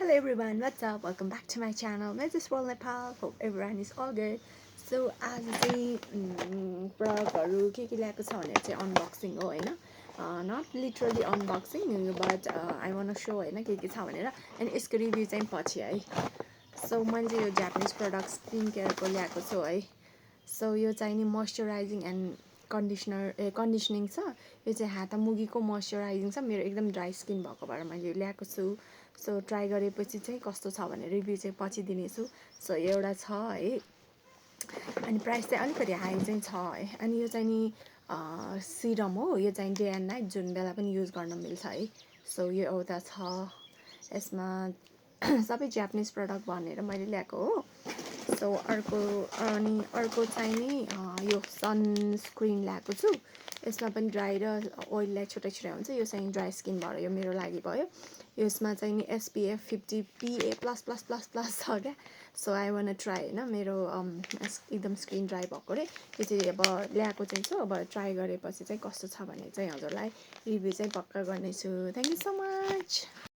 Hello everyone, what's up? Welcome back to my channel, Mrs. World Nepal. Hope everyone is all good. So आज चाहिँ प्रडक्टहरू के ल्याएको छ भनेर चाहिँ अनबक्सिङ हो हैन. Not literally unboxing but I want to सो हैन के छ भनेर. अनि यसको रिभ्यू चाहिँ पछि है. सो मैले चाहिँ यो जापानिज प्रडक्ट स्किन केयरको ल्याएको छु है. सो यो चाहिँ नि मोइस्चराइजिङ एन्ड कन्डिसनिङ छ. यो चाहिँ हातामुगीको मोइस्चराइजिङ छ. मेरो एकदम ड्राई स्किन भएको भएर मैले ल्याएको छु. सो ट्राई गरेपछि चाहिँ कस्तो छ भने रिभ्यू चाहिँ पछि दिनेछु. सो एउटा छ है. अनि प्राइस चाहिँ अलिकति हाई चाहिँ छ है. अनि यो चाहिँ नि सिरम हो. यो चाहिँ डे एन्ड नाइट जुन बेला पनि युज गर्न मिल्छ है. सो यो एउटा छ. यसमा सबै जापानिज प्रडक्ट भनेर मैले ल्याएको हो. सो अर्को चाहिँ नि यो सनस्क्रिन ल्याएको छु. यसमा पनि ड्राई र ओइललाई छुट्टै हुन्छ. यो चाहिँ ड्राई स्किन भएर यो मेरो लागि भयो. यसमा चाहिँ नि SPF 50 PA++++ छ क्या. सो आई वान ट्राई होइन. मेरो एकदम स्किन ड्राई भएको रे. यो चाहिँ अब ल्याएको चाहिँ छु. अब ट्राई गरेपछि चाहिँ कस्तो छ भने चाहिँ हजुरलाई रिभ्यू चाहिँ पक्का गर्नेछु. Thank you so much.